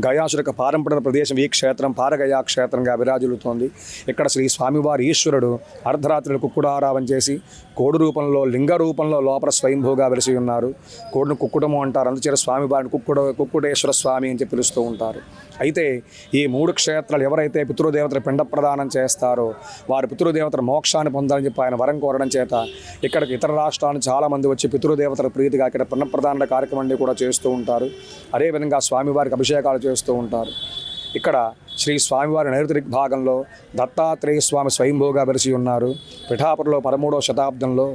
గయాసురక పారంపర ప్రదేశం ఈ క్షేత్రం పారగయా క్షేత్రంగా విరాజిల్లుతోంది. ఇక్కడ శ్రీ స్వామివారి ఈశ్వరుడు అర్ధరాత్రులు కుక్కుడారావం చేసి కోడి రూపంలో లింగ రూపంలో లోపల స్వయంభూగా వెలిసి ఉన్నారు. కోడిని కుక్కుటము అంటారు, అందుచేత స్వామివారిని కుక్కుటేశ్వర స్వామి అని చెప్పి పిలుస్తూ ఉంటారు. అయితే ఈ 3 క్షేత్రాలు ఎవరైతే పితృదేవతల పిండ ప్రదానం చేస్తారో వారి పితృదేవతల మోక్షాన్ని పొందాలని చెప్పి ఆయన వరం కోరడం చేత ఇక్కడికి ఇతర రాష్ట్రాల నుంచి చాలామంది వచ్చి పితృదేవతల ప్రీతిగా ఇక్కడ పిండ ప్రదాన కార్యక్రమాన్ని కూడా చేస్తూ ఉంటారు. అదేవిధంగా స్వామివారికి అభిషేకాలు చేస్తూ ఉంటారు. ఇక్కడ శ్రీ స్వామివారి నైరుతి దిగ్భాగంలో దత్తాత్రేయ స్వామి స్వయంభూగా వెలిసి ఉన్నారు. పిఠాపురంలో 13వ శతాబ్దంలో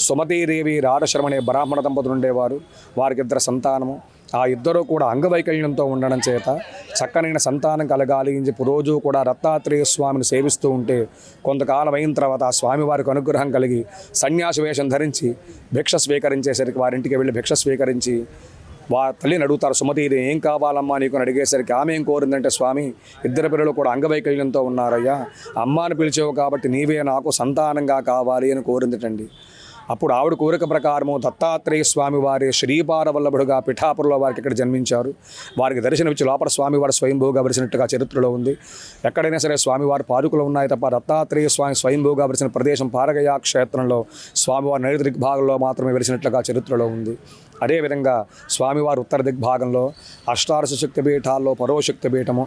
సుమతీదేవి రాడశర్మ అనే బ్రాహ్మణ దంపతులు ఉండేవారు. వారికి 2 సంతానము. ఆ ఇద్దరూ కూడా అంగవైకల్యంతో ఉండడం చేత చక్కనైన సంతానం కలగాలి అని చెప్పి రోజు కూడా దత్తాత్రేయ స్వామిని సేవిస్తూ ఉంటే కొంతకాలం అయిన తర్వాత ఆ స్వామివారికి అనుగ్రహం కలిగి సన్యాసి వేషం ధరించి భిక్ష స్వీకరించేసరికి వారింటికి వెళ్ళి భిక్ష స్వీకరించి తల్లిని అడుగుతారు, సుమతీది ఏం కావాలమ్మా నీకు అని అడిగేసరికి ఆమె ఏం కోరిందంటే, స్వామి 2 పిల్లలు కూడా అంగవైకల్యంతో ఉన్నారయ్యా, అమ్మాని పిలిచావు కాబట్టి నీవే నాకు సంతానంగా కావాలి అని కోరిందటండి. అప్పుడు ఆవిడ కోరిక ప్రకారము దత్తాత్రేయ స్వామి వారి శ్రీపాదవల్లభుడుగా పిఠాపురంలో వారికి ఇక్కడ జన్మించారు. వారికి దర్శనమిచ్చి లోపల స్వామివారి స్వయంభూగా వెలిసినట్టుగా చరిత్రలో ఉంది. ఎక్కడైనా సరే స్వామివారి పాదుకలు ఉన్నాయి తప్ప దత్తాత్రేయ స్వామి స్వయంభూగా వెలిసిన ప్రదేశం పారగయా క్షేత్రంలో స్వామివారి నైరుతి దిగ్భాగంలో మాత్రమే వెలిసినట్లుగా చరిత్రలో ఉంది. అదేవిధంగా స్వామివారి ఉత్తర దిగ్భాగంలో అష్టాదశ శక్తి పీఠాల్లో పరోశక్తి పీఠము